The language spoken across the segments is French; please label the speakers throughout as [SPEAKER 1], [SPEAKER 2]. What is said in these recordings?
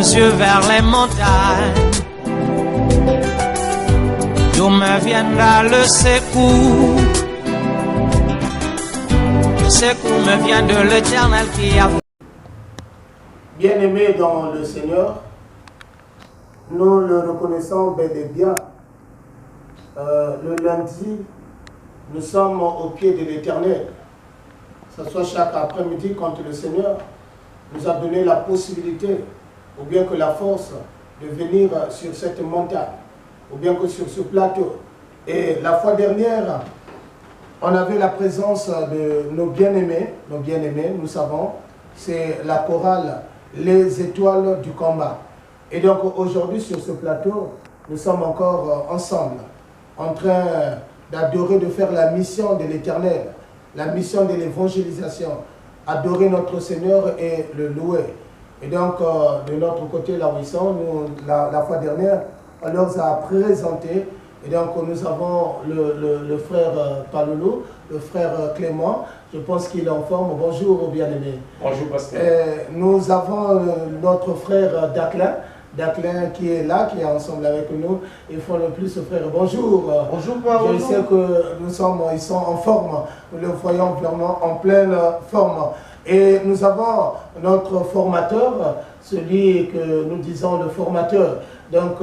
[SPEAKER 1] yeux vers les montagnes, d'où me viendra le secours. Le secours me vient de l'Éternel qui a...
[SPEAKER 2] Bien-aimés dans le Seigneur, nous le reconnaissons bel et bien. Le lundi, nous sommes au pied de l'Éternel. Que ce soit chaque après-midi quand le Seigneur nous a donné la possibilité, ou bien que la force de venir sur cette montagne, ou bien que sur ce plateau. Et la fois dernière, on avait la présence de nos bien-aimés, nous savons, c'est la chorale Les Étoiles du Combat. Et donc aujourd'hui sur ce plateau, nous sommes encore ensemble, en train d'adorer, de faire la mission de l'Éternel, la mission de l'évangélisation, adorer notre Seigneur et le louer. Et donc de notre côté, là où ils sont, nous, la fois dernière, on leur a présenté. Et donc nous avons le frère Palolo, le frère Clément, je pense qu'il est en forme. Bonjour bien-aimés.
[SPEAKER 3] Bonjour pasteur.
[SPEAKER 2] Nous avons notre frère Daclin qui est là, qui est ensemble avec nous. Ils font le plus frère. Bonjour.
[SPEAKER 3] Bonjour Paul.
[SPEAKER 2] Je sais que ils sont en forme. Nous le voyons vraiment en pleine forme. Et nous avons notre formateur, celui que nous disons le formateur. Donc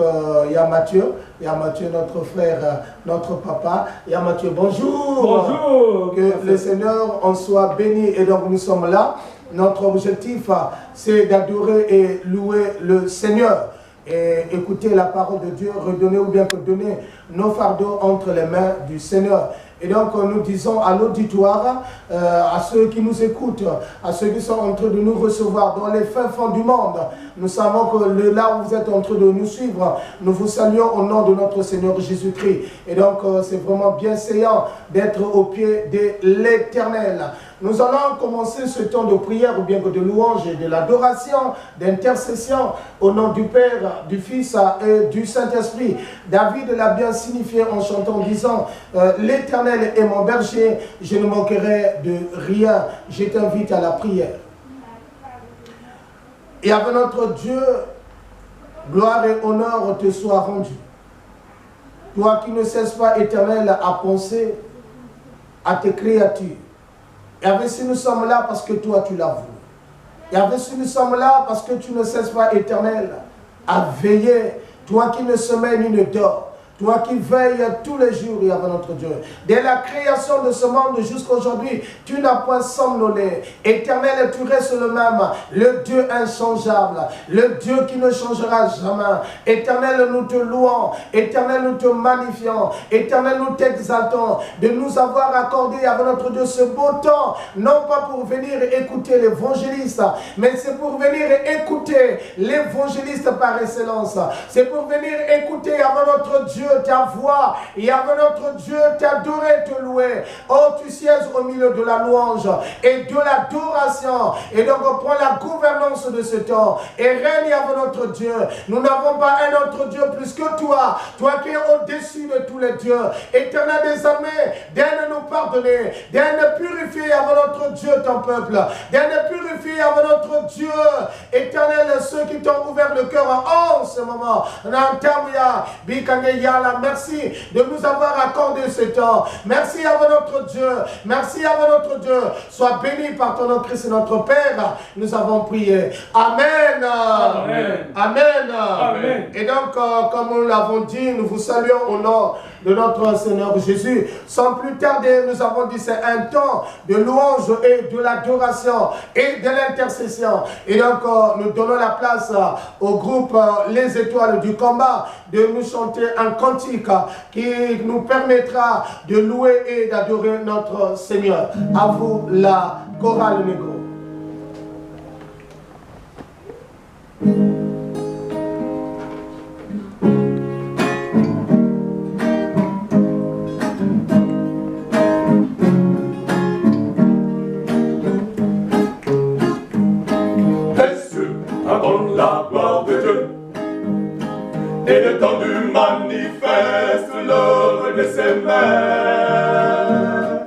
[SPEAKER 2] il y a Mathieu, notre frère, notre papa. Il y a Mathieu, bonjour.
[SPEAKER 3] Bonjour.
[SPEAKER 2] Que le Seigneur en soit béni. Et donc nous sommes là. Notre objectif, c'est d'adorer et louer le Seigneur. Et écouter la parole de Dieu, redonner ou bien que donner nos fardeaux entre les mains du Seigneur. Et donc nous disons à l'auditoire, à ceux qui nous écoutent, à ceux qui sont en train de nous recevoir dans les fins fonds du monde, nous savons que là où vous êtes en train de nous suivre, nous vous saluons au nom de notre Seigneur Jésus-Christ. Et donc c'est vraiment bien séant d'être au pied de l'Éternel. Nous allons commencer ce temps de prière ou bien que de louange et de l'adoration, d'intercession au nom du Père, du Fils et du Saint-Esprit. David l'a bien signifié en chantant, en disant l'Éternel est mon berger, je ne manquerai de rien. Je t'invite à la prière. Et avec notre Dieu, gloire et honneur te soient rendus. Toi qui ne cesses pas, Éternel, à penser à tes créatures. Et avec si nous sommes là parce que toi tu l'as voulu. Et avec si nous sommes là parce que tu ne cesses pas, Éternel, à veiller. Toi qui ne sommeilles ni ne dors. Toi qui veilles tous les jours, et avec notre Dieu. Dès la création de ce monde jusqu'à aujourd'hui, tu n'as point somnolé. Éternel, tu restes le même. Le Dieu inchangeable. Le Dieu qui ne changera jamais. Éternel, nous te louons. Éternel, nous te magnifions. Éternel, nous t'exaltons de nous avoir accordé avec notre Dieu ce beau temps. Non pas pour venir écouter l'évangéliste, mais c'est pour venir écouter l'évangéliste par excellence. C'est pour venir écouter avec notre Dieu ta voix, et avec notre Dieu t'adorer, te louer. Oh, tu sièges au milieu de la louange et de l'adoration. Et donc on prend la gouvernance de ce temps et règne avec notre Dieu. Nous n'avons pas un autre Dieu plus que toi, toi qui es au-dessus de tous les dieux. Éternel des armées, daigne nous pardonner, daigne purifier avec notre Dieu ton peuple, daigne purifier avec notre Dieu. Éternel, ceux qui t'ont ouvert le cœur en ce moment, merci de nous avoir accordé ce temps. Merci à notre Dieu. Merci à notre Dieu. Sois béni par ton nom, Christ, notre Père. Nous avons prié. Amen.
[SPEAKER 3] Amen.
[SPEAKER 2] Amen.
[SPEAKER 3] Amen.
[SPEAKER 2] Et donc, comme nous l'avons dit, nous vous saluons au nom de notre Seigneur Jésus. Sans plus tarder, nous avons dit c'est un temps de louange et de l'adoration et de l'intercession. Et donc, nous donnons la place au groupe Les Étoiles du Combat de nous chanter un cantique qui nous permettra de louer et d'adorer notre Seigneur. À vous la chorale Negro.
[SPEAKER 3] Attends la gloire de Dieu. Et le temps du manifeste l'œuvre de ses mains.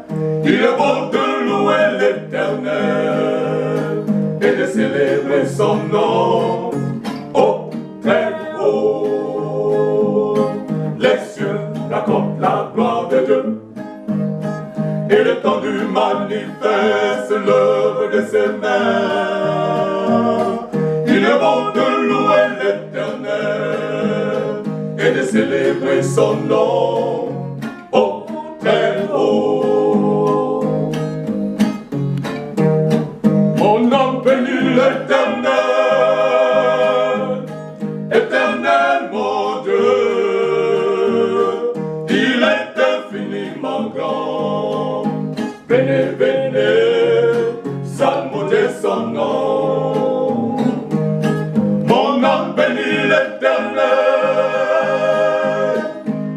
[SPEAKER 3] Il est bon de louer l'Éternel et de célébrer son nom. Oh, haut. Les cieux racontent la gloire de Dieu, et l'étendue manifeste l'œuvre de ses mains. Il est bon de louer l'Éternel et de célébrer son nom au très haut. Mon âme bénit l'Éternel, Éternel mon Dieu, il est infiniment grand. Venez, venez, salmodez son nom. Mon âme bénit l'Éternel,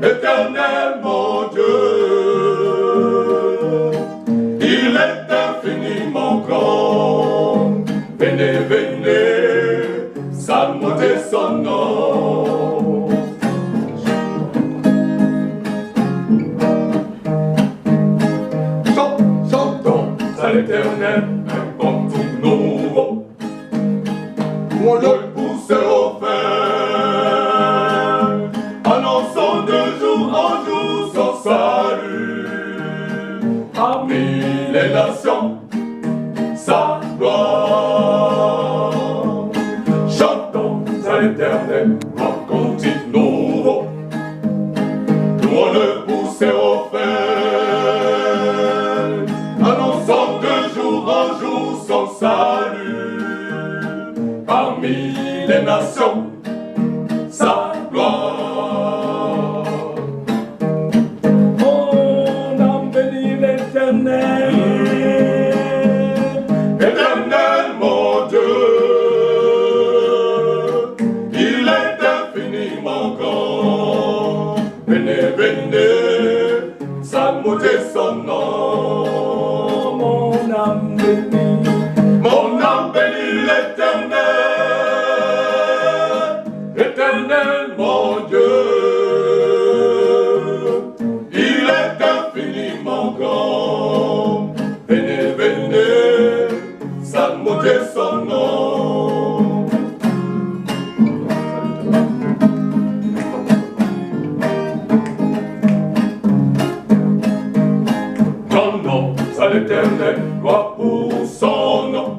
[SPEAKER 3] Éternel mon Dieu, il est infiniment grand. Venez, venez, salmodez son nom. Chantons à l'Éternel un cantique nouveau, où on le pousse au fer, annonçant de jour en jour son salut, parmi les nations sa gloire. Chantons à l'Éternel un cantique nouveau, où on le pousse au fer, annonçant de jour en jour son salut, parmi les nations sa gloire. Mon âme bénit l'Éternel, Éternel mon Dieu, il est infiniment grand. Venez, venez, salmodez son nom. Mon âme bénit l'Éternel, Éternel mon Dieu, il est infiniment grand. Venez, venez, salmodez son nom. Rendons à l'Éternel gloire pour son nom,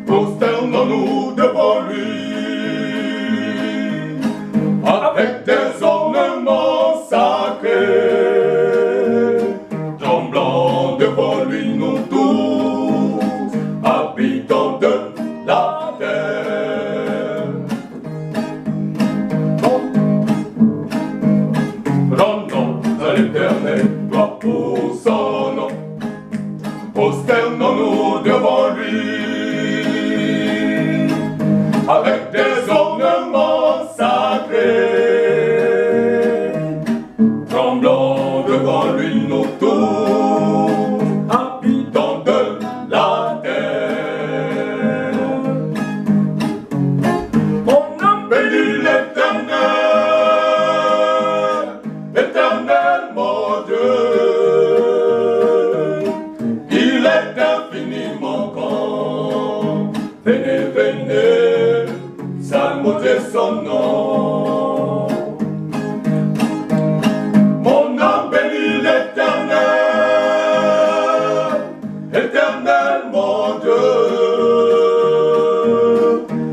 [SPEAKER 3] prosternons-nous devant lui, avec des ornements sacrés, tremblant devant lui nous tous, habitants de la terre. Rendons à l'Éternel gloire pour son nom, prosternons-nous devant lui, avec des ornements sacrés, tremblant devant lui nous tous, habitants de la terre. Mon âme bénit l'Éternel, Éternel mon Dieu, il est infiniment grand. Venez, venez, salmodez son nom. Mon âme bénit l'Éternel, Éternel mon Dieu,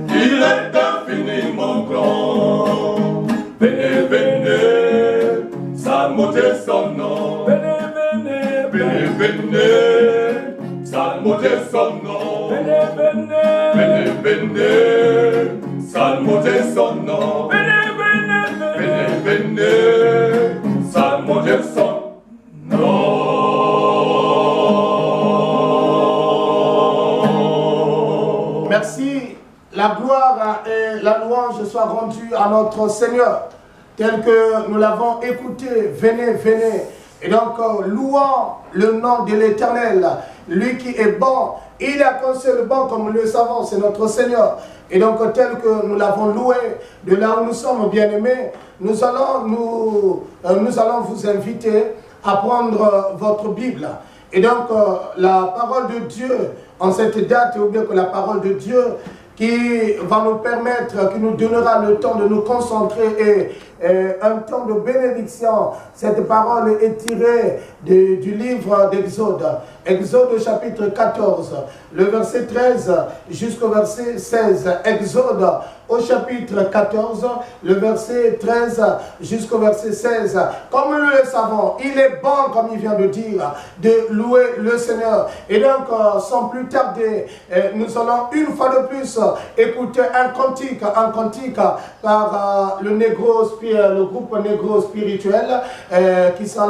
[SPEAKER 3] il est infiniment grand. Venez, venez, salmodez son nom. Venez, venez, venez, venez, salmodez son nom. Venez, venez, venez, venez, salmodez son nom. Venez, venez, venez, venez, salmodez son nom.
[SPEAKER 2] Merci. La gloire et la louange soit rendue à notre Seigneur, tel que nous l'avons écouté. Venez, venez. Et donc, louons le nom de l'Éternel, lui qui est bon. Il a conseillé le bon, comme nous le savons, c'est notre Seigneur. Et donc, tel que nous l'avons loué, de là où nous sommes bien-aimés, nous allons vous inviter à prendre votre Bible. Et donc, la parole de Dieu, en cette date, ou bien que la parole de Dieu qui va nous permettre, qui nous donnera le temps de nous concentrer et un temps de bénédiction. Cette parole est tirée du livre d'Exode. Exode chapitre 14, le verset 13 jusqu'au verset 16. Exode au chapitre 14, le verset 13 jusqu'au verset 16. Comme nous le savons, il est bon, comme il vient de dire, de louer le Seigneur. Et donc, sans plus tarder, nous allons une fois de plus écouter un cantique par le groupe négro spirituel qui sont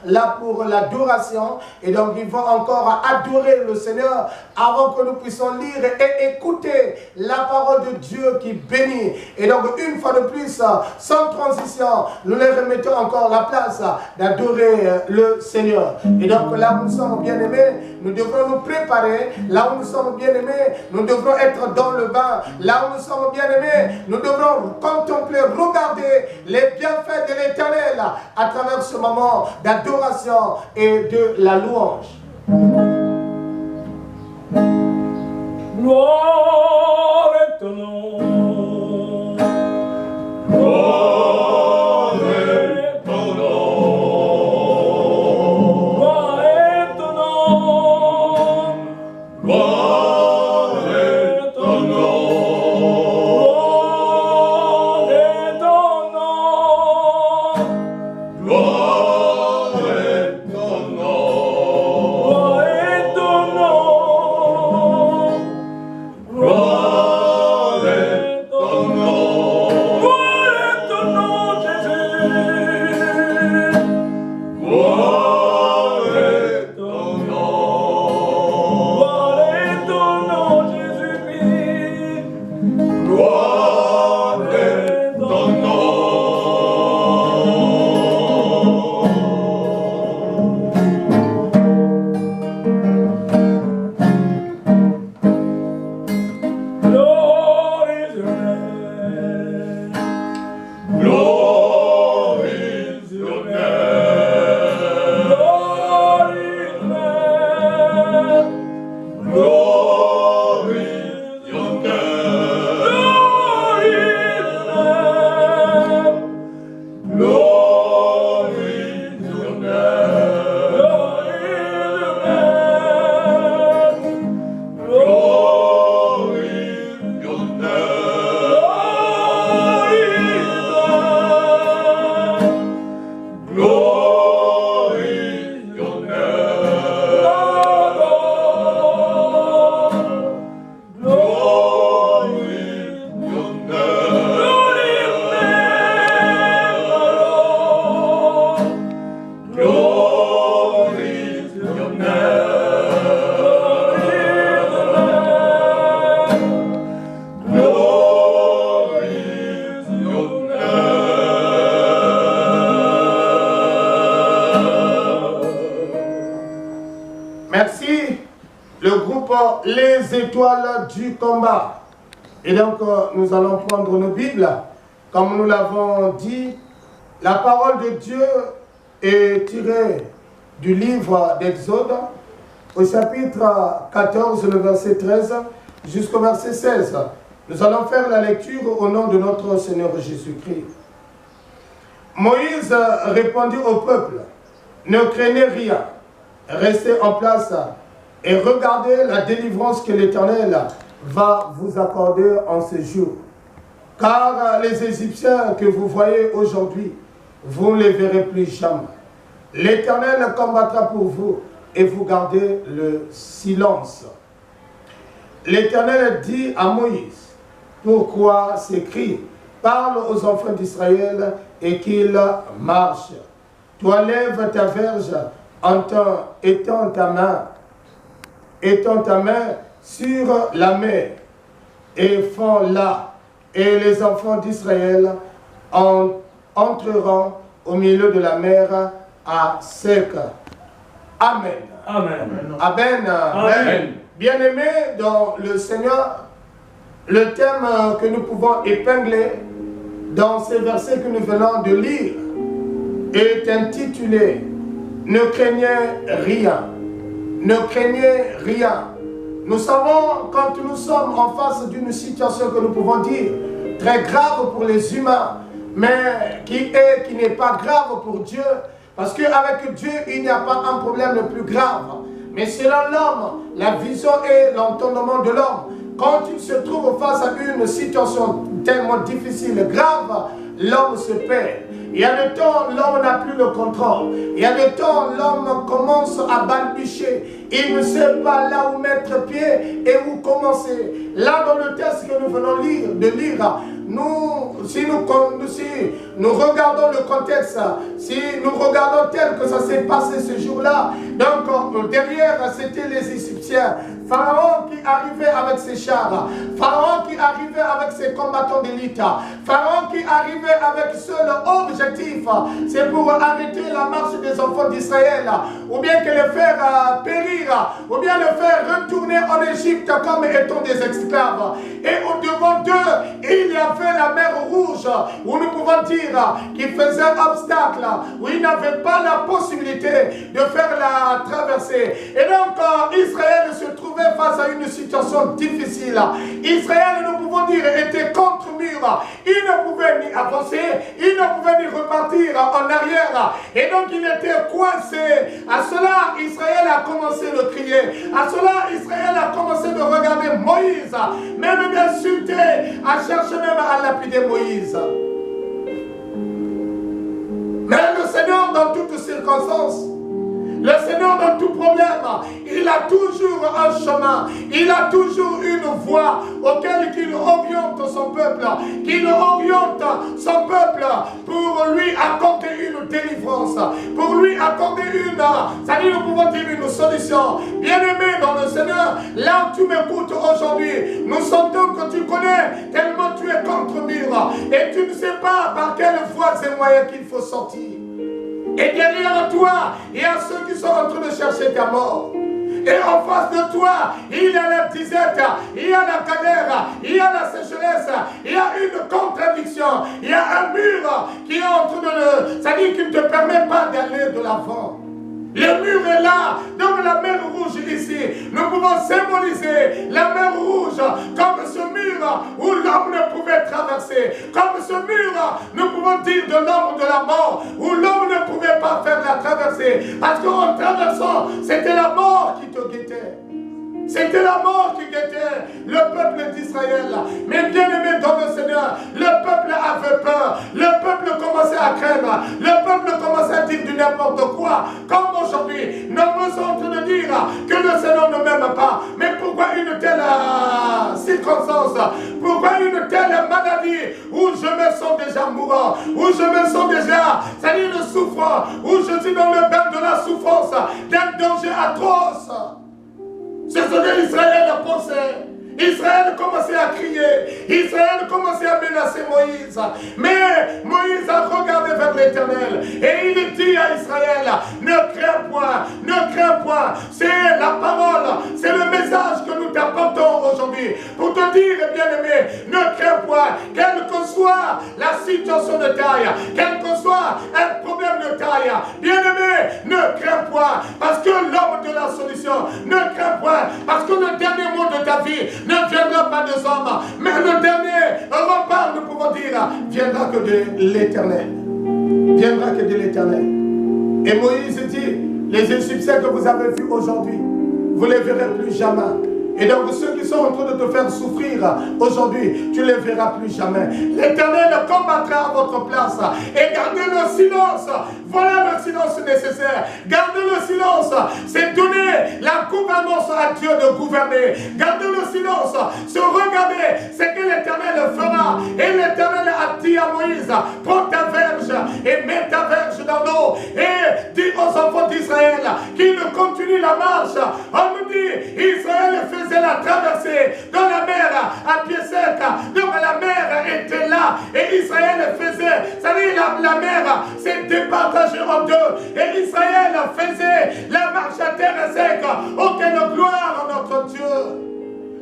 [SPEAKER 2] là pour l'adoration. Et donc, ils vont encore adorer le Seigneur avant que nous puissions lire et écouter la parole de Dieu qui bénit. Et donc, une fois de plus, sans transition, nous les remettons encore la place d'adorer le Seigneur. Et donc, là où nous sommes bien-aimés, nous devrons nous préparer. Là où nous sommes bien-aimés, nous devrons être dans le bain. Là où nous sommes bien-aimés, nous devrons contempler, regarder les bienfaits de l'Éternel à travers ce moment d'adoration et de la louange.
[SPEAKER 3] Gloire est ton nom. Gloire est ton nom. Gloire est ton nom. Gloire est ton nom. Gloire est ton nom. Gloire est ton nom. Gloire est ton nom. Gloire est ton nom. Gloire est ton nom, Jésus. Gloire est ton nom. Gloire est ton nom, Jésus-Christ. Gloire est ton nom. Gloire is your name. Gloire is your name. Gloire is your name. Gloire is your name. Gloire is your name. Gloire is your name. Gloire is your name. Gloire is your name. Gloire is your name. Gloire is your name. Gloire is your name.
[SPEAKER 2] Merci. Le groupe Les Étoiles du Combat. Et donc, nous allons prendre nos Bibles. Comme nous l'avons dit, la parole de Dieu est tirée du livre d'Exode, au chapitre 14, le verset 13, jusqu'au verset 16. Nous allons faire la lecture au nom de notre Seigneur Jésus-Christ. Moïse répondit au peuple, « Ne craignez rien, restez en place et regardez la délivrance que l'Éternel va vous accorder en ce jour. Car les Égyptiens que vous voyez aujourd'hui, vous ne les verrez plus jamais. L'Éternel combattra pour vous et vous gardez le silence. » L'Éternel dit à Moïse, « Pourquoi ces cris? Parle aux enfants d'Israël et qu'ils marchent. Toi lève ta verge en étends ta main sur la mer et fends-la, et les enfants d'Israël entreront au milieu de la mer à sec. » Amen.
[SPEAKER 3] Amen.
[SPEAKER 2] Amen.
[SPEAKER 3] Amen.
[SPEAKER 2] Bien-aimés dans le Seigneur, le thème que nous pouvons épingler dans ces versets que nous venons de lire est intitulé « Ne craignez rien, ne craignez rien, Nous savons quand nous sommes en face d'une situation que nous pouvons dire très grave pour les humains, mais qui n'est pas grave pour Dieu. Parce qu'avec Dieu, il n'y a pas un problème le plus grave. Mais selon l'homme, la vision et l'entendement de l'homme, quand il se trouve face à une situation tellement difficile, grave, l'homme se perd. Il y a des temps, l'homme n'a plus le contrôle. Il y a des temps, l'homme commence à balbutier. Il ne sait pas là où mettre pied et où commencer. Là, dans le texte que nous venons de lire, si nous regardons le contexte, si nous regardons tel que ça s'est passé ce jour-là, donc derrière, c'était les Égyptiens. Pharaon qui arrivait avec ses chars, Pharaon qui arrivait avec ses combattants d'élite, Pharaon qui arrivait avec seul objectif, c'est pour arrêter la marche des enfants d'Israël, ou bien que les faire périr, ou bien les faire retourner en Égypte comme étant des esclaves. Et au-devant d'eux, il y avait la mer Rouge, où nous pouvons dire qu'il faisait obstacle, où il n'avait pas la possibilité de faire la traversée. Et donc, Israël se trouvait face à une situation difficile. Israël, nous pouvons dire, était contre mur. Il ne pouvait ni avancer, il ne pouvait ni repartir en arrière. Et donc, il était coincé. À cela, Israël a commencé de crier. À cela, Israël a commencé de regarder Moïse, même d'insulter, à chercher même à lapider Moïse. Mais le Seigneur, dans toutes circonstances, le Seigneur, dans tout problème, il a toujours un chemin, il a toujours une voie auquel il oriente son peuple, qu'il oriente son peuple pour lui accorder une délivrance, pour lui accorder c'est-à-dire nous pouvons dire une solution. Bien-aimé dans le Seigneur, là où tu m'écoutes aujourd'hui, nous sentons que tu connais tellement tu es contre mur et tu ne sais pas par quelle voie et moyens qu'il faut sortir. Et derrière toi, il y a ceux qui sont en train de chercher ta mort. Et en face de toi, il y a la disette, il y a la galère, il y a la sécheresse, il y a une contradiction, il y a un mur qui est en train de... C'est-à-dire qu'il ne te permet pas d'aller de l'avant. Le mur est là, donc la mer Rouge ici. Nous pouvons symboliser la mer Rouge comme ce mur où l'homme ne pouvait traverser. Comme ce mur, nous pouvons dire de l'homme de la mort, où l'homme ne pouvait pas faire la traversée. Parce qu'en traversant, c'était la mort qui te guettait. C'était la mort qui guettait le peuple d'Israël. Mais bien aimé dans le Seigneur, le peuple avait peur. Le peuple commençait à craindre. Le peuple commençait à dire du n'importe quoi. Comme aujourd'hui, nous sommes en train de dire que le Seigneur ne m'aime pas. Mais pourquoi une telle circonstance? Pourquoi une telle maladie où je me sens déjà mourant? Où je me sens déjà, c'est-à-dire souffrant? Où je suis dans le bain de la souffrance, d'un danger atroce? C'est ce que Israël a pensé. Israël commençait à crier. Israël commençait à menacer Moïse. Mais Moïse a regardé vers l'Éternel. Et il dit à Israël, ne crains point, ne crains point. C'est la parole, c'est le message que nous t'apportons aujourd'hui. Pour te dire, bien-aimé, ne crains point. Quelle que soit la situation de taille, quel que soit un problème de taille, bien-aimé, ne crains point. Parce que l'homme de la solution, ne crains point. Parce que le dernier mot de ta vie ne viendra pas des hommes, mais le dernier repas, nous pouvons dire, viendra que de l'Éternel. Viendra que de l'Éternel. Et Moïse dit, les Égyptiens que vous avez vus aujourd'hui, vous ne les verrez plus jamais. Et donc ceux qui sont en train de te faire souffrir aujourd'hui, tu ne les verras plus jamais. L'Éternel combattra à votre place. Et gardez le silence. Voilà le silence nécessaire. Gardez le silence. C'est donner la gouvernance à Dieu de gouverner. Gardez le silence. Se regarder ce que l'Éternel fera. Et l'Éternel a dit à Moïse, prends ta verge et mets ta verge dans l'eau. Et dis aux enfants d'Israël qu'ils continuent la marche. On nous dit, Israël faisait la traversée dans la mer à pied sec. Donc la mer était là et Israël faisait, c'est-à-dire la mer s'est départagée en deux et Israël faisait la marche à terre sec. Oh, quelle gloire à notre Dieu!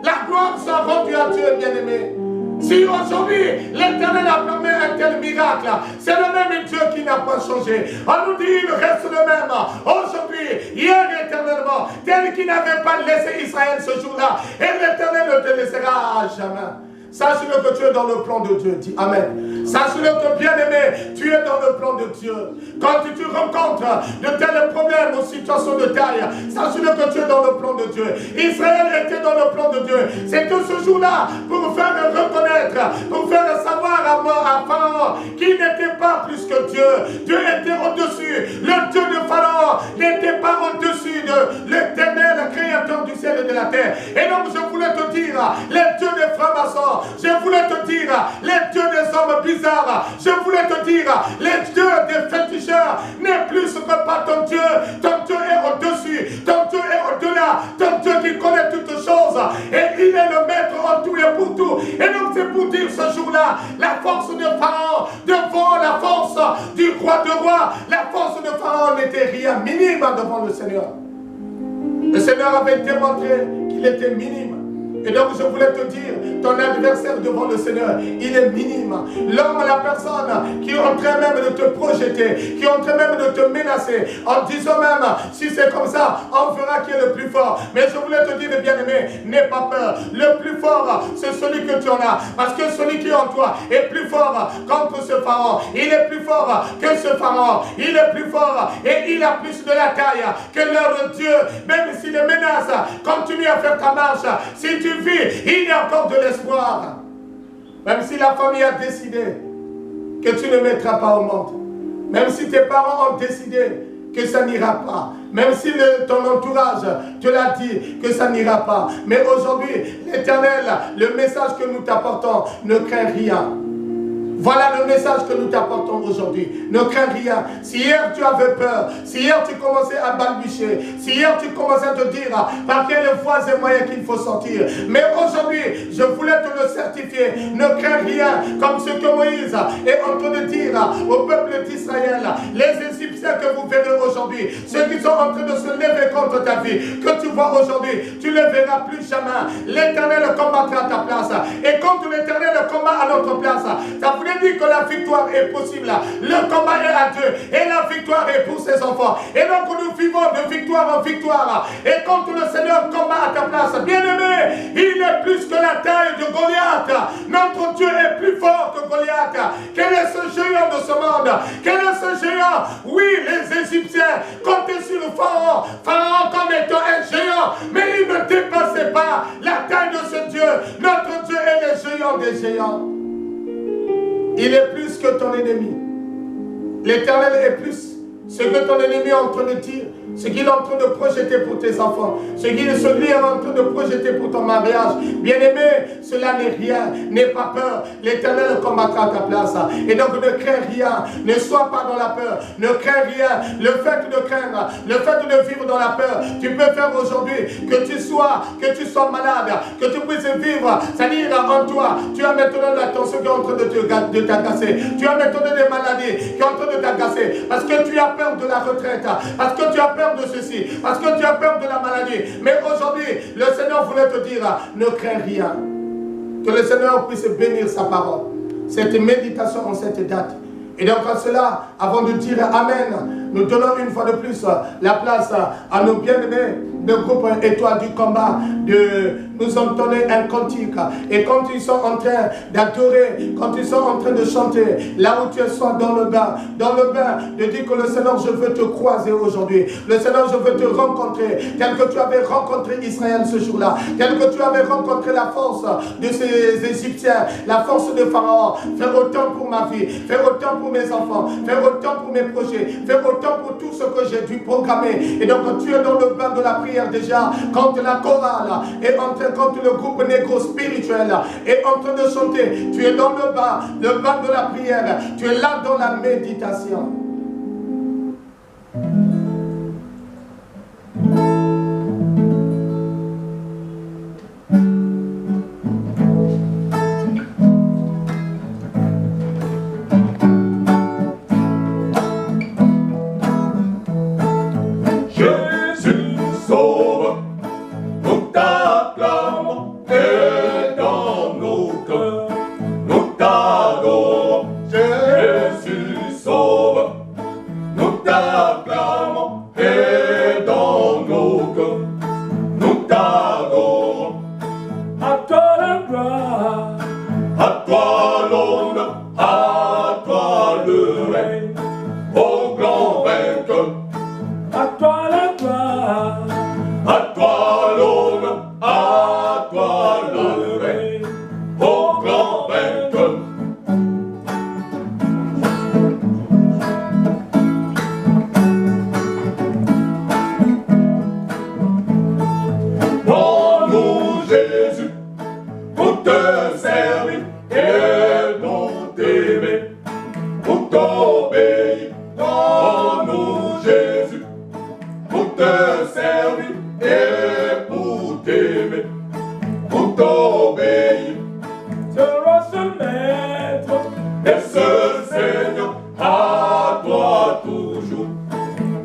[SPEAKER 2] La gloire soit rendue à Dieu, bien-aimé. Si aujourd'hui l'Éternel a permis un tel miracle, c'est le même Dieu qui n'a pas changé. On nous dit il reste le même. Aujourd'hui, hier éternellement, tel qui n'avait pas laissé Israël ce jour-là, et l'Éternel ne te laissera jamais. Sache-le que tu es dans le plan de Dieu. Dis Amen. Sache-le que bien-aimé, tu es dans le plan de Dieu. Quand tu rencontres de tels problèmes ou situations de taille, sache-le que tu es dans le plan de Dieu. Israël était dans le plan de Dieu. C'est que ce jour-là, pour faire reconnaître, pour faire savoir à Pharaon qu'il n'était pas plus que Dieu. Dieu était au-dessus. Le Dieu de Pharaon n'était pas au-dessus de l'Éternel, le créateur du ciel et de la terre. Et donc je voulais te dire, les dieux des francs-maçons, je voulais te dire, les dieux des hommes bizarres, je voulais te dire, les dieux des féticheurs n'est plus que pas ton Dieu. Ton Dieu est au-dessus, ton Dieu est au-delà, ton Dieu qui connaît toutes choses. Et il est le maître en tout et pour tout. Et donc c'est pour dire ce jour-là, la force de Pharaon devant la force du roi de rois, la force de Pharaon n'était rien, minime devant le Seigneur. Le Seigneur avait démontré qu'il était minime. Et donc je voulais te dire, ton adversaire devant le Seigneur, il est minime. L'homme, la personne qui est en train même de te projeter, qui est en train même de te menacer, en disant même, si c'est comme ça, on verra qui est le plus fort. Mais je voulais te dire, bien-aimé, n'aie pas peur. Le plus fort, c'est celui que tu en as. Parce que celui qui est en toi est plus fort contre ce pharaon. Il est plus fort que ce pharaon. Il est plus fort et il a plus de la taille que leur Dieu. Même si les menaces continuent à faire ta marche, si tu vis, il y a encore de l'espoir. Même si la famille a décidé que tu ne mettras pas au monde, même si tes parents ont décidé que ça n'ira pas, même si ton entourage te l'a dit que ça n'ira pas, mais aujourd'hui, l'Éternel, le message que nous t'apportons, ne crains rien. Voilà le message que nous t'apportons aujourd'hui. Ne crains rien. Si hier tu avais peur, si hier tu commençais à balbutier, si hier tu commençais à te dire par quelle voie et moyens qu'il faut sortir, mais aujourd'hui, je voulais te le certifier. Ne crains rien, comme ce que Moïse est en train de dire au peuple d'Israël. Les Égyptiens que vous verrez aujourd'hui, ceux qui sont en train de se lever contre ta vie, que tu vois aujourd'hui, tu ne les verras plus jamais. L'Éternel combattra à ta place. Et quand l'Éternel combat à notre place, ça voulait dire que la victoire est possible. Le combat est à Dieu et la victoire est pour ses enfants. Et donc nous vivons de victoire en victoire. Et quand le Seigneur combat à ta place, bien-aimé, il est plus que la taille de Goliath. Notre Dieu est plus fort que Goliath. Quel est ce géant de ce monde? Quel est ce géant? Oui, les Égyptiens comptaient sur Pharaon. Pharaon comme étant un géant, mais il ne dépassait pas la taille de ce Dieu. Notre Dieu est le géant des géants. Il est plus que ton ennemi. L'Éternel est plus. Ce que ton ennemi est en train de dire, ce qu'il est en train de projeter pour tes enfants, ce qu'il est en train de projeter pour ton mariage. Bien-aimé, cela n'est rien. N'aie pas peur. L'Éternel combattra à ta place. Et donc ne crains rien. Ne sois pas dans la peur. Ne crains rien. Le fait de craindre, le fait de vivre dans la peur, tu peux faire aujourd'hui que tu sois malade, que tu puisses vivre. C'est-à-dire en toi, tu as maintenant la tension qui est en train de t'agacer. Tu as maintenant des maladies qui sont en train de t'agacer. Parce que tu as peur de la retraite. Parce que tu as peur de ceci, parce que tu as peur de la maladie. Mais aujourd'hui, le Seigneur voulait te dire, ne crains rien. Que le Seigneur puisse bénir sa parole. Cette méditation en cette date. Et donc en cela, avant de dire Amen, nous donnons une fois de plus la place à nos bien-aimés de groupe Étoile du combat de nous entonner un cantique. Et quand ils sont en train d'adorer, quand ils sont en train de chanter, là où tu es dans le bain, de dire que le Seigneur, je veux te croiser aujourd'hui. Le Seigneur, je veux te rencontrer, tel que tu avais rencontré Israël ce jour-là, tel que tu avais rencontré la force de ces Égyptiens, la force de Pharaon. Faire autant pour ma vie, faire autant pour mes enfants, faire autant pour mes projets, faire autant pour tout ce que j'ai dû programmer. Et donc tu es dans le bain de la prière déjà, quand la chorale est en train, quand le groupe négro spirituel est en train de chanter, tu es dans le bain de la prière, tu es là dans la méditation.
[SPEAKER 3] Ta flamme est dans nos cœurs. t'obéir, donne-nous Jésus, pour te servir et pour t'aimer, pour t'obéir.
[SPEAKER 4] Sera ce maître
[SPEAKER 3] Et ce Seigneur, à toi toujours,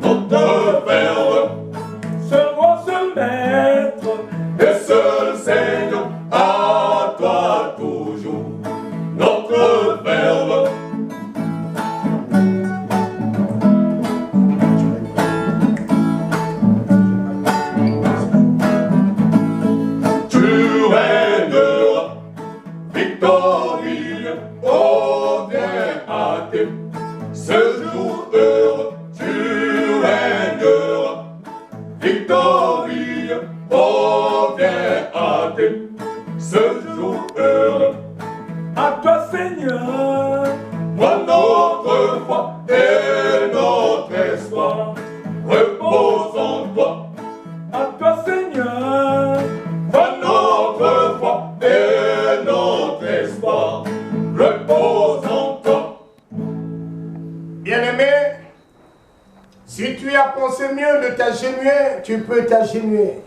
[SPEAKER 3] notre Père.
[SPEAKER 4] sera ce maître.
[SPEAKER 3] Et seul Seigneur, à toi toujours, notre Verbe. Tu règneras, victorieux, oh viens à tes ce jour heureux. Tu règneras, victorieux, oh viens à tes ce jour heureux.
[SPEAKER 4] À toi, Seigneur,
[SPEAKER 3] Toi notre foi et notre espoir, repose en toi.
[SPEAKER 4] à toi, Seigneur,
[SPEAKER 3] Toi notre foi et notre espoir, repose en toi.
[SPEAKER 2] Bien-aimé, si tu as pensé mieux de t'agenouiller, tu peux t'agenouiller.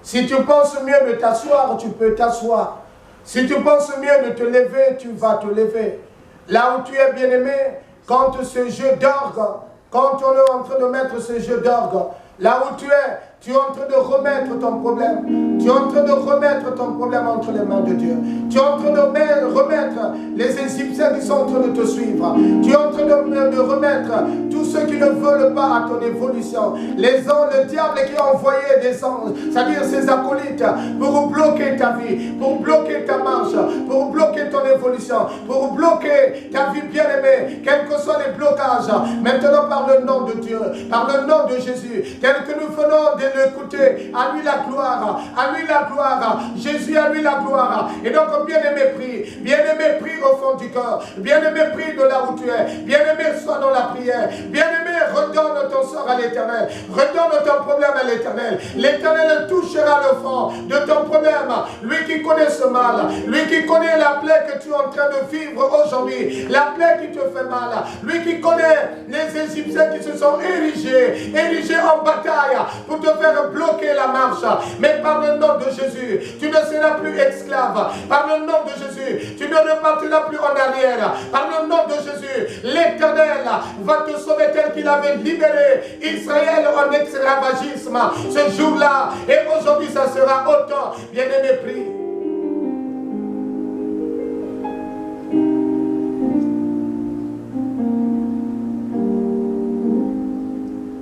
[SPEAKER 2] Si tu penses mieux de t'asseoir, tu peux t'asseoir. Si tu penses mieux de te lever, tu vas te lever. Là où tu es bien-aimé, quand ce jeu d'orgue, quand on est en train de mettre ce jeu d'orgue, là où tu es en train de remettre ton problème. Tu es en train de remettre ton problème entre les mains de Dieu. Tu es en train de remettre les Égyptiens qui sont en train de te suivre. Tu es en train de remettre tous ceux qui ne veulent pas à ton évolution. Le diable qui a envoyé des anges, c'est-à-dire ses acolytes, pour bloquer ta vie, pour bloquer ta marche, pour bloquer ton évolution, pour bloquer ta vie bien-aimée, quels que soient les blocages. Maintenant, par le nom de Dieu, par le nom de Jésus, tel que nous venons de l'écouter, à lui la gloire, à lui la gloire, Jésus à lui la gloire. Et donc, bien-aimé, prie au fond du cœur, bien-aimé, prie de là où tu es, bien-aimé, sois dans la prière, bien-aimé, redonne ton sort à l'Éternel, redonne ton problème à l'Éternel. L'Éternel touchera le fond de ton problème, lui qui connaît ce mal, lui qui connaît la plaie que tu es en train de vivre aujourd'hui, la plaie qui te fait mal, lui qui connaît les Égyptiens qui se sont érigés en bataille pour te faire bloquer la marche. Mais par le nom de Jésus, tu ne seras plus esclave. Par le nom de Jésus, tu ne repartiras plus en arrière. Par le nom de Jésus, l'Éternel va te sauver tel qu'il avait libéré Israël en esclavagisme ce jour-là. Et aujourd'hui, ça sera autant. Bien-aimé, prie.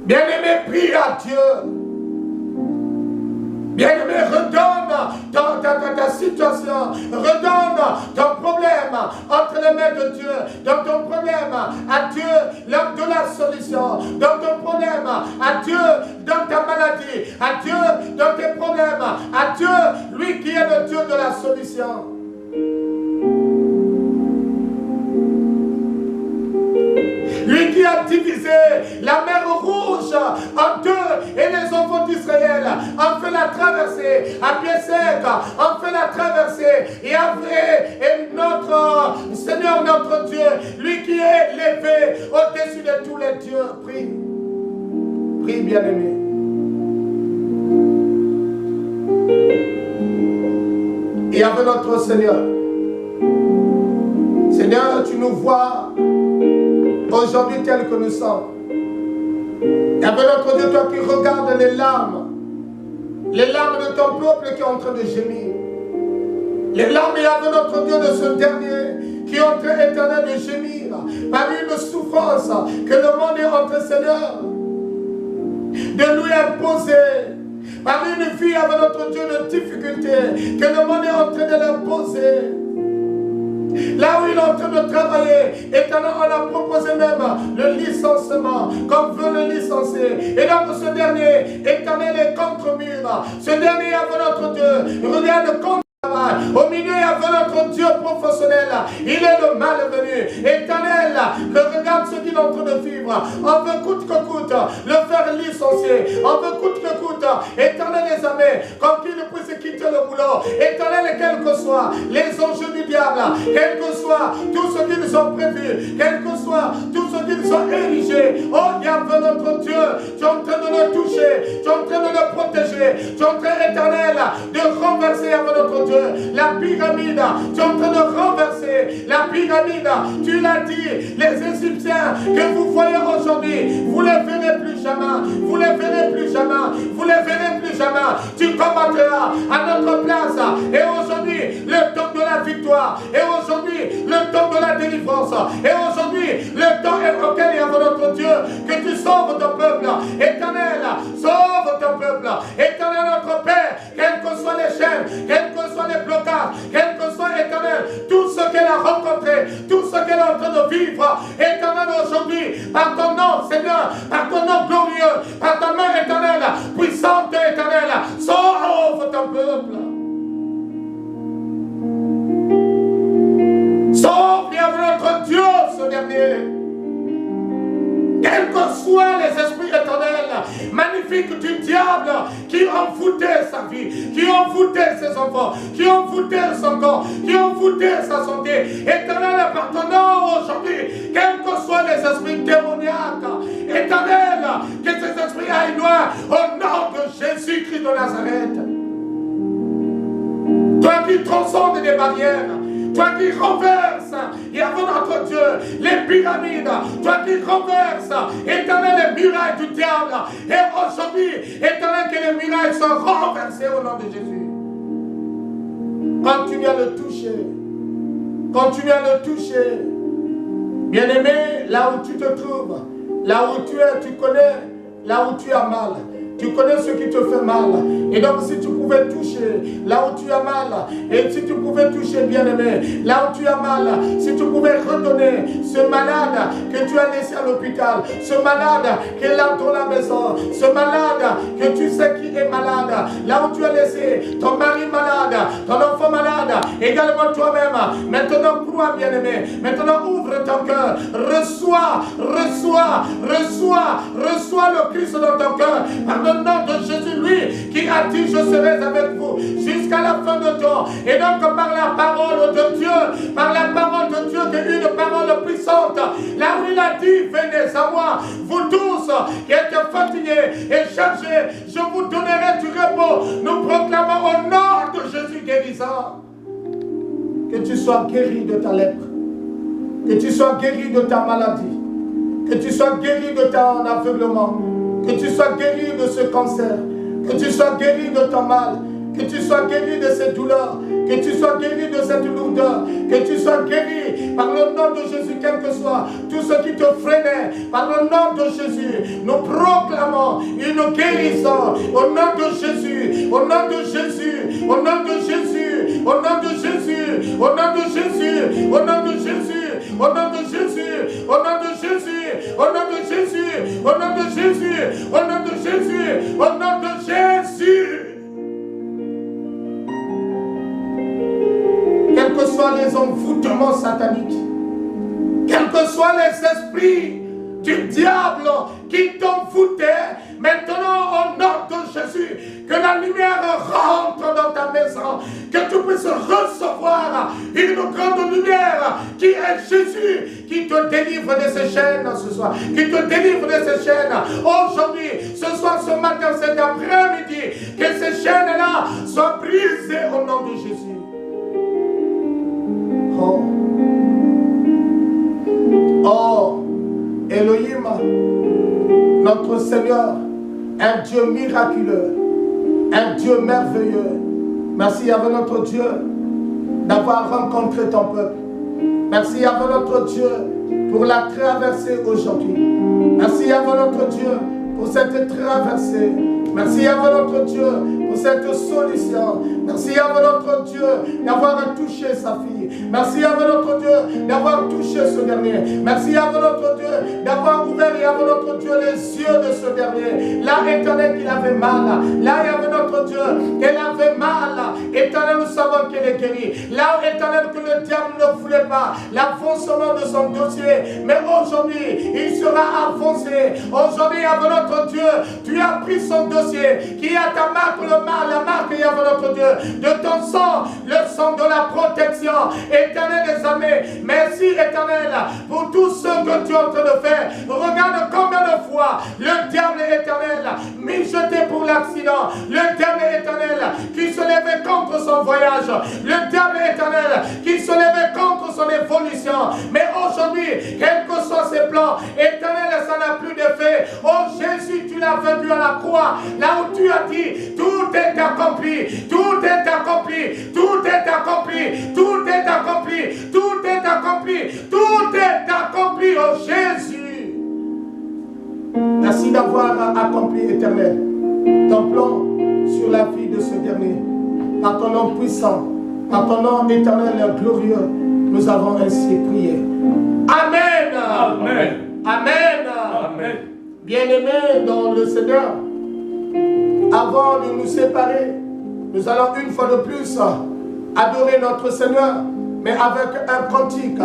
[SPEAKER 2] Bien-aimé, prie à Dieu. Bien-aimé, redonne ta situation, redonne ton problème entre les mains de Dieu. Dans ton problème, à Dieu, l'homme de la solution. Dans ton problème, à Dieu, dans ta maladie. À Dieu, dans tes problèmes. À Dieu, lui qui est le Dieu de la solution. Lui qui a divisé la mer rouge en deux et les enfants d'Israël ont fait la traversée à pied sec, ont fait la traversée et notre Seigneur, notre Dieu, lui qui est élevé au-dessus de tous les dieux, prie, prie bien-aimé. Et avec notre Seigneur, Seigneur, tu nous vois aujourd'hui tel que nous sommes. Et avec notre Dieu, toi qui regardes les larmes de ton peuple qui est en train de gémir. Les larmes, et avec notre Dieu de ce dernier qui est en train éternel de gémir par une souffrance que le monde est en train, Seigneur, de lui imposer. Par une vie avec notre Dieu de difficulté que le monde est en train de l'imposer. Là où il est en train de travailler, éternel, on a proposé même le licenciement, comme veut le licencier. Et donc ce dernier, éternel, est contre mur. Ce dernier avec notre Dieu, regarde contre. Au milieu, il y avait notre Dieu professionnel. Il est le malvenu. Éternel, regarde ce qu'il est en train de vivre. On veut coûte que coûte le faire licencier. On veut coûte que coûte, éternel, les armées, comme qu'ils ne puissent quitter le boulot. Éternel, quels que soient les enjeux du diable, quel que soit tout ce qui nous ont prévu, quel que soit tout ce qui nous ont érigé, oh Yahvé notre Dieu, tu es en train de le toucher, tu es en train de le protéger, tu es en train, éternel, de renverser Yahvé notre Dieu, la pyramide, tu es en train de renverser la pyramide, tu l'as dit, les Égyptiens que vous voyez aujourd'hui, vous les verrez plus jamais, vous les verrez plus jamais, vous les verrez plus jamais, tu combattras à notre place, et aujourd'hui, le temps de la victoire, et aujourd'hui, le temps de la délivrance, et aujourd'hui, le temps auquel il y a notre Dieu, que tu sauves ton peuple, éternel, sauve ton peuple, éternel notre Père, quelles que soient les chaînes, quels que soient les blocages, quel que soit, éternel, tout ce qu'elle a rencontré, tout ce qu'elle est en train de vivre, éternel, aujourd'hui, par ton nom, Seigneur, par ton nom glorieux, par ta main éternelle, puissante éternelle, sauve ton peuple. Sauve bien notre Dieu, ce dernier. Quels que soient les esprits éternels, magnifiques du diable, qui ont foutu sa vie, qui ont foutu ses enfants, qui ont foutu son corps, qui ont foutu sa santé, éternel, par ton nom aujourd'hui, quels que soient les esprits démoniaques, éternel, que ces esprits aillent loin, au nom de Jésus-Christ de Nazareth. Toi qui transcendes des barrières, toi qui renverses, Yahvé notre Dieu, les pyramides, toi qui renverses, éternel, les murailles du diable, et aujourd'hui, éternel, que les murailles soient renversées au nom de Jésus. Continue à le toucher, continue à le toucher. Bien-aimé, là où tu te trouves, là où tu es, tu connais, là où tu as mal. Tu connais ce qui te fait mal. Et donc si tu pouvais toucher là où tu as mal, et si tu pouvais toucher, bien-aimé, là où tu as mal, si tu pouvais redonner ce malade que tu as laissé à l'hôpital, ce malade qui est là dans la maison, ce malade que tu sais qui est malade, là où tu as laissé ton mari malade, ton enfant malade, également toi-même, maintenant crois, bien-aimé, maintenant ouvre ton cœur, reçois le Christ dans ton cœur, par le nom de Jésus, lui qui a dit je serai avec vous jusqu'à la fin de temps. Et donc par la parole de Dieu, par la parole de Dieu qui est une parole puissante, là où il a dit venez à moi, vous tous qui êtes fatigués et chargés, je vous donnerai du repos. Nous proclamons au nom de Jésus guérissant. Que tu sois guéri de ta lèpre, que tu sois guéri de ta maladie, que tu sois guéri de ton aveuglement, que tu sois guéri de ce cancer, que tu sois guéri de ton mal, que tu sois guéri de cette douleur, que tu sois guéri de cette lourdeur, que tu sois guéri par le nom de Jésus, quel que soit tout ce qui te freinait, par le nom de Jésus, nous proclamons une guérison au nom de Jésus, au nom de Jésus, au nom de Jésus, au nom de Jésus, au nom de Jésus, au nom de Jésus, au nom de Jésus, au nom de Jésus, au nom de Jésus, au nom de Jésus, au nom de Jésus, au nom de Jésus. Quels que soient les envoûtements sataniques, quels que soient les esprits du diable qui t'ont foutu, maintenant au nom de Jésus, que la lumière rentre dans ta maison, que tu puisses recevoir une grande lumière qui est Jésus, qui te délivre de ces chaînes ce soir, qui te délivre de ces chaînes aujourd'hui, ce soir, ce matin, cet après-midi, que ces chaînes-là soient brisées au nom de Jésus. Oh, Elohim, notre Seigneur, un Dieu miraculeux, un Dieu merveilleux. Merci à notre Dieu d'avoir rencontré ton peuple. Merci à notre Dieu pour la traversée aujourd'hui. Merci à notre Dieu pour cette traversée. Merci à notre Dieu pour cette solution. Merci à notre Dieu d'avoir touché sa fille. Merci à notre Dieu d'avoir touché ce dernier. Merci à notre Dieu d'avoir ouvert et à notre Dieu les yeux de ce dernier. Là, éternel, qu'il avait mal. Là, il y avait notre Dieu qu'elle avait mal. Éternel, nous savons qu'elle est guérie. Là, éternel, que le diable ne voulait pas l'avancement de son dossier. Mais aujourd'hui, il sera avancé. Aujourd'hui, avec notre Dieu, tu as pris son dossier qui a ta marque, la marque, il y avait notre Dieu, de ton sang, le sang de la protection. Éternel des armées, merci éternel pour tout ce que tu es en train de faire. Regarde combien de fois le diable éternel mijoté pour l'accident, le diable éternel qui se levait contre son voyage, le diable éternel qui se levait contre son évolution. Mais aujourd'hui, quels que soient ses plans, éternel, ça n'a plus d'effet. Oh Jésus, tu l'as vaincu à la croix, là où tu as dit, tout est accompli, tout est accompli, tout est accompli, tout est accompli, tout est accompli, tout est accompli, oh Jésus. Merci d'avoir accompli, éternel, ton plan sur la vie de ce dernier. Par ton nom puissant, par ton nom éternel et glorieux, nous avons ainsi prié. Amen.
[SPEAKER 4] Amen.
[SPEAKER 2] Amen.
[SPEAKER 4] Amen.
[SPEAKER 2] Bien-aimés dans le Seigneur, avant de nous séparer, nous allons une fois de plus adorer notre Seigneur, mais avec un cantique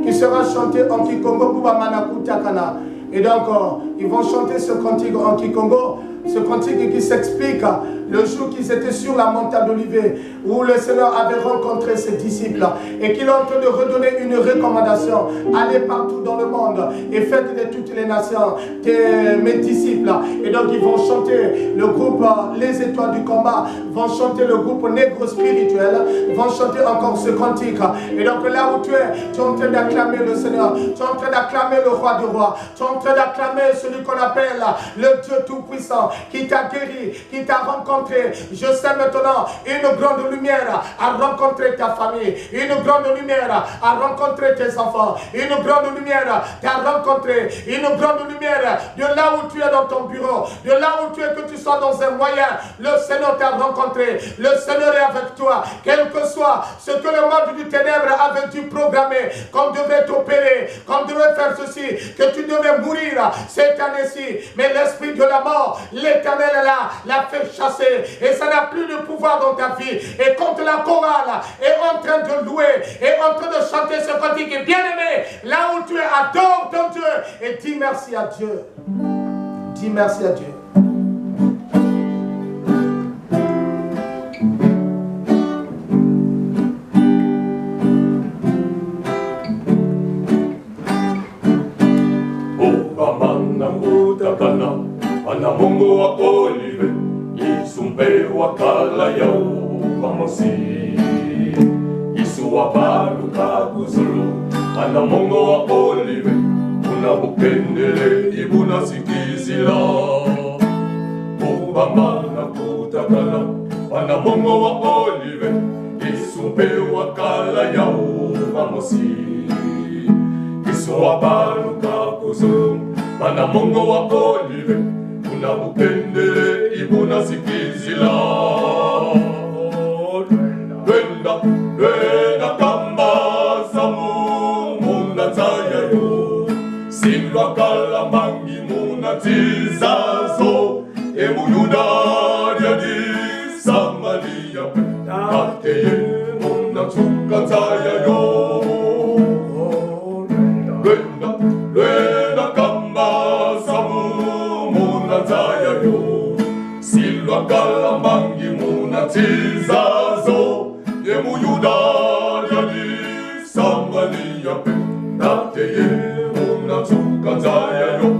[SPEAKER 2] qui sera chanté en Kikongo pour Manakutakana. Et donc, ils vont chanter ce cantique en Kikongo, ce cantique qui s'explique le jour qu'ils étaient sur la montagne d'Olivier, où le Seigneur avait rencontré ses disciples et qu'il est en train de redonner une recommandation. Allez partout dans le monde et faites de toutes les nations mes disciples. Et donc ils vont chanter le groupe Les Étoiles du Combat, vont chanter le groupe Négro Spirituel, vont chanter encore ce cantique. Et donc là où tu es en train d'acclamer le Seigneur, tu es en train d'acclamer le Roi du Roi, tu es en train d'acclamer celui qu'on appelle le Dieu Tout-Puissant, qui t'a guéri, qui t'a rencontré. Je sais maintenant une grande lumière à rencontrer ta famille, une grande lumière à rencontrer tes enfants, une grande lumière à rencontrer, une grande lumière de là où tu es dans ton bureau, de là où tu es, que tu sois dans un moyen. Le Seigneur t'a rencontré, le Seigneur est avec toi, quel que soit ce que le monde du ténèbre avait dû programmer, qu'on devait t'opérer, qu'on devait faire ceci, que tu devais mourir cette année-ci. Mais l'esprit de la mort, l'Éternel est là, l'a fait chasser. Et ça n'a plus de pouvoir dans ta vie. Et quand la chorale est en train de louer, est en train de chanter ce cantique, et bien aimé, là où tu es, adore ton Dieu et dis merci à Dieu. Dis merci à Dieu.
[SPEAKER 3] Anamongo wa olive, isumbe wa kala yau vamosi, isu wa balu kaguzulu. Anamongo wa olive, unabukendele ibuna sikizila. Obamana kutakala, anamongo wa olive, isumbe wa kala yau vamosi, isu wa balu kaguzulu. Anamongo wa olive, unabukendele ibuna sikizila. Lwenda kamba samu munataya yo, silwa kalamangi munatizazo, emuyuda yadi Samaria tateye munatukataya yo. Lwenda kamba samu munataya yo, silwa kalamangi munatizazo, emuyuda yadi Samaria tateye munatukataya yo.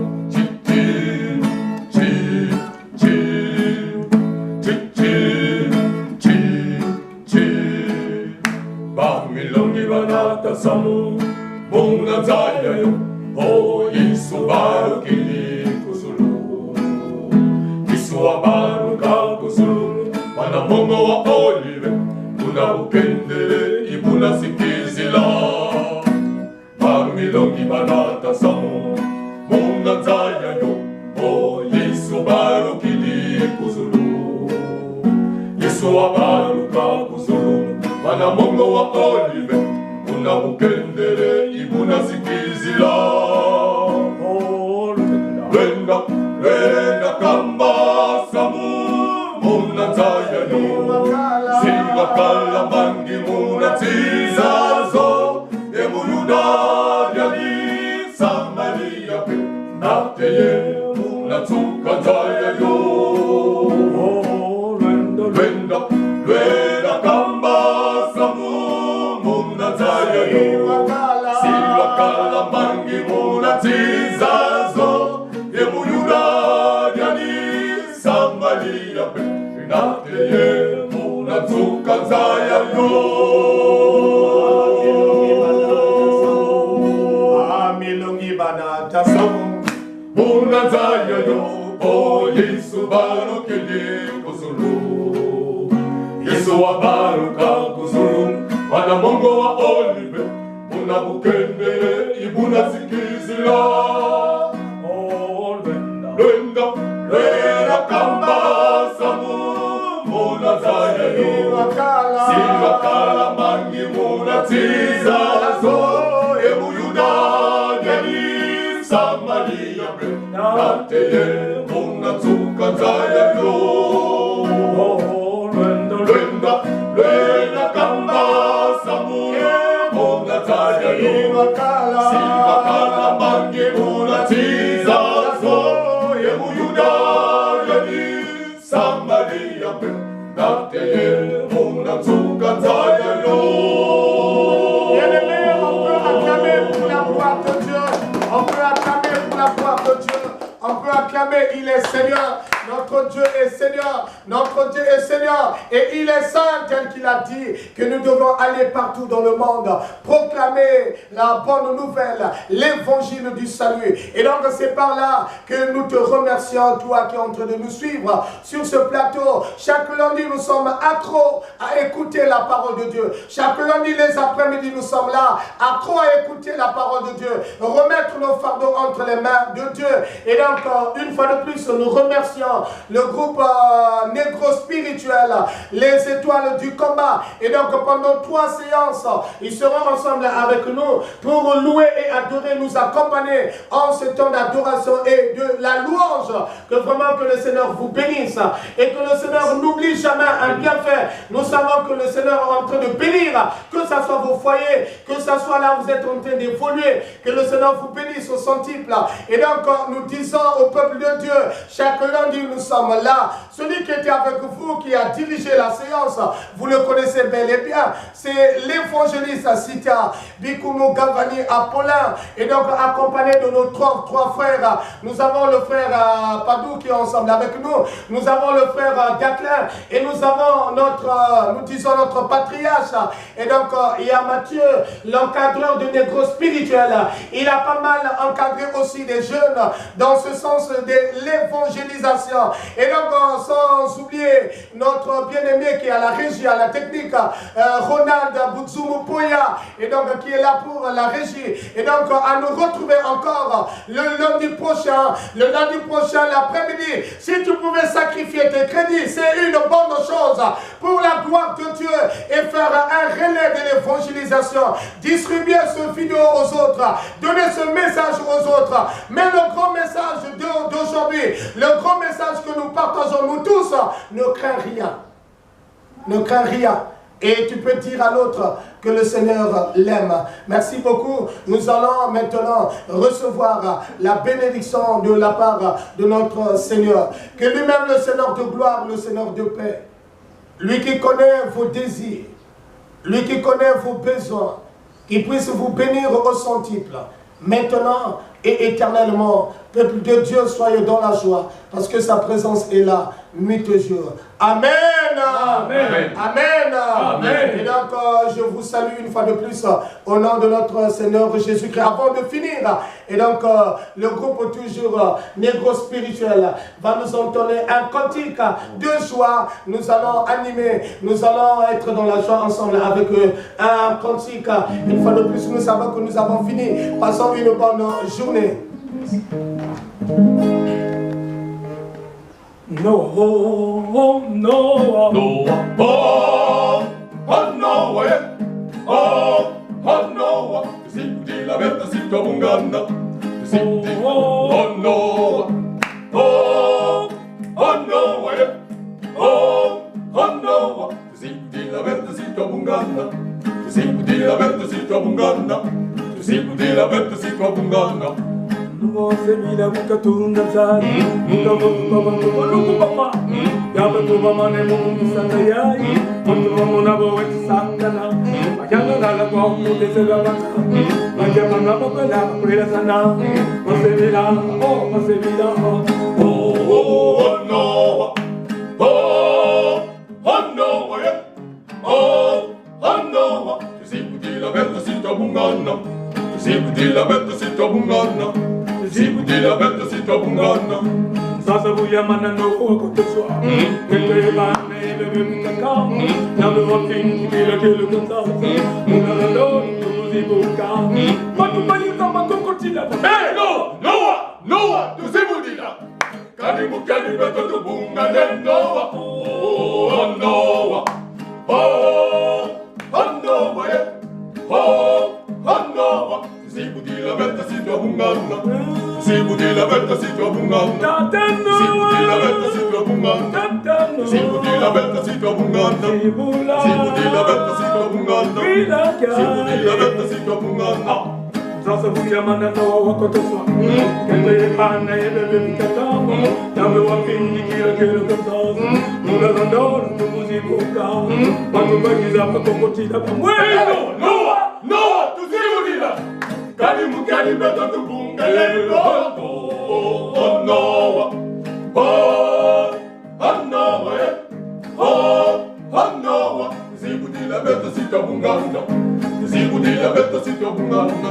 [SPEAKER 3] Bamilongi banata samu munataya yo, o Yesu barukili kusulu, Yesu abaruka kusulu. Anamongo wa olive, unabukendele ibuna sikizila. Bamilongi banata samu munataya yo, o Yesu barukili kusulu, Yesu abaruka kusulu. Anamongo wa olive, Muna mukendere ibuna sikizila. Lenda, lenda kamba samu. Muna taya yo. Siga kala mangi muna tizazo. Emuyuda yadi Samaria pe. Nateye muna tuka taya yo. Lenda, lenda kamba samu. Muna taya yo. Siga kala mangi muna tizazo. Emuyuda yadi Samaria pe. Nateye muna tuka taya yo.
[SPEAKER 2] Milongi banata samu.
[SPEAKER 3] Muna taya yo. Oh Yesu barukele kuzulu. Yesu wabaruka kuzulu. Wana mongo wa olive. Muna bukendere ibuna sikizila. Lenda, lenda kamba samu. Muna taya yo. Siga kala mangi muna tizazo. Emuyuda yadi Samaria pe. Nateye muna tuka taya yo. Lenda, lenda kamba samu. Muna taya yo. Siga kala mangi muna tizazo. Emuyuda yadi Samaria pe. Nateye muna tuka taya yo.
[SPEAKER 2] Bien-aimés, on peut acclamer pour la gloire de Dieu. On peut acclamer pour la gloire de Dieu. On peut acclamer, il est Seigneur. Notre Dieu est Seigneur. Notre Dieu est Seigneur. Et il est saint tel qu'il a dit que nous devons aller partout dans le monde. Proclamer la bonne nouvelle. L'évangile du salut. Et donc c'est par là que nous te remercions, toi qui es en train de nous suivre sur ce plateau. Chaque lundi nous sommes accros à écouter la parole de Dieu. Chaque lundi les après-midi nous sommes là accros à écouter la parole de Dieu. Remettre nos fardeaux entre les mains de Dieu. Et donc une fois de plus nous remercions le groupe négro spirituel, les étoiles du combat. Et donc pendant 3 séances, ils seront ensemble avec nous pour louer et adorer, nous accompagner en ce temps d'adoration et de la louange. Que vraiment que le Seigneur vous bénisse et que le Seigneur n'oublie jamais un bienfait. Nous savons que le Seigneur est en train de bénir, que ce soit vos foyers, que ce soit là où vous êtes en train d'évoluer, que le Seigneur vous bénisse au centuple. Et donc nous disons au peuple de Dieu, chaque lundi nous sommes là. Celui qui était avec vous, qui a dirigé la séance, vous le connaissez bel et bien, c'est l'évangéliste Sita Bikumu Gavani Apollin. Et donc accompagné de nos trois frères, nous avons le frère Padou qui est ensemble avec nous, nous avons le frère Jacqueline et nous avons notre patriarche. Et donc il y a Mathieu, l'encadreur du négro spirituel. Il a pas mal encadré aussi des jeunes dans ce sens de l'évangélisation. Et donc sans oublier notre bien-aimé qui est à la régie, à la technique, Ronald Boutsoumou Poya, et donc qui est là pour la régie. Et donc à nous retrouver encore le lundi prochain l'après-midi. Si tu pouvais sacrifier tes crédits, c'est une bonne chose pour la gloire de Dieu et faire un relais de l'évangélisation. Distribuer ce vidéo aux autres, donner ce message aux autres. Mais le grand message d'aujourd'hui, le grand message que nous partageons nous tous, ne crains rien. Ne crains rien. Et tu peux dire à l'autre que le Seigneur l'aime. Merci beaucoup. Nous allons maintenant recevoir la bénédiction de la part de notre Seigneur. Que lui-même, le Seigneur de gloire, le Seigneur de paix, lui qui connaît vos désirs, lui qui connaît vos besoins, qui puisse vous bénir au centuple, maintenant et éternellement. Peuple de Dieu, soyez dans la joie, parce que sa présence est là, nuit et jour. Amen. Amen. Amen. Amen. Et donc, je vous salue une fois de plus au nom de notre Seigneur Jésus-Christ. Avant de finir, et donc, le groupe toujours négro spirituel va nous entonner un cantique de joie. Nous allons animer, nous allons être dans la joie ensemble avec eux. Un cantique. Une fois de plus, nous savons que nous avons fini. Passons une bonne journée.
[SPEAKER 4] No, no, no,
[SPEAKER 3] oh, oh, no, oh, oh, no. la bête si toi bungana. Oh no. Oh no. Oh no. Senti la bête si toi bungana. Senti la bête si toi bungana. Senti la bête si toi bungana.
[SPEAKER 4] Se mira buka tunda zari buka buka buka buka papa ya betu mama ne mu misanga yai mutu mama na bo et sangana ayana dala ko mu de se la bata manja mama papa la prela sana se mira oh
[SPEAKER 3] no oh no tu sei puti la betta si tua bungana tu sei puti la betta si tua bungana si puti la betta si tua bungana
[SPEAKER 4] sasa buya mana no ko to so ke te ba ne bebe buka kam na do fin ki la ke lu kan sa muna la do tu si buka matu bani kama ko tila
[SPEAKER 3] hey no tu sei puti la kani mukani betta tu bungana no oh no si puti la betta si tua bungana si puti la betta si tua bungana si puti la betta si tua bungana si puti la betta si tua bungana si puti la betta si tua bungana si puti la betta si tua bungana
[SPEAKER 4] sasa buya mana no ko to so ke te ba ne bebe buka kam na do fin ki la ke lu kan sa muna la do tu si buka matu bani za ko tila
[SPEAKER 3] no tu sei puti la kani mukani betta tu bungana oh no si puti la betta si tua bungana si puti la betta si tua bungana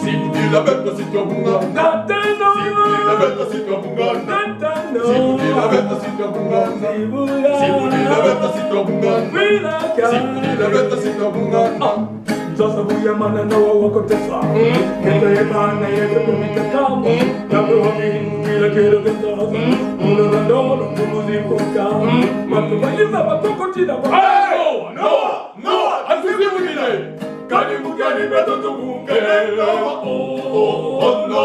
[SPEAKER 3] si puti la betta si tua bungana si puti la betta si tua bungana si puti la betta si tua bungana si puti la betta si tua bungana si puti la betta si tua bungana
[SPEAKER 4] sasa buya mana no ko to so ke te ba ne bebe buka kam na do fin ki la ke lu kan sa muna la do tu si buka matu bani za ko tila
[SPEAKER 3] no asisi mugile kani mugani beto tu bungela oh no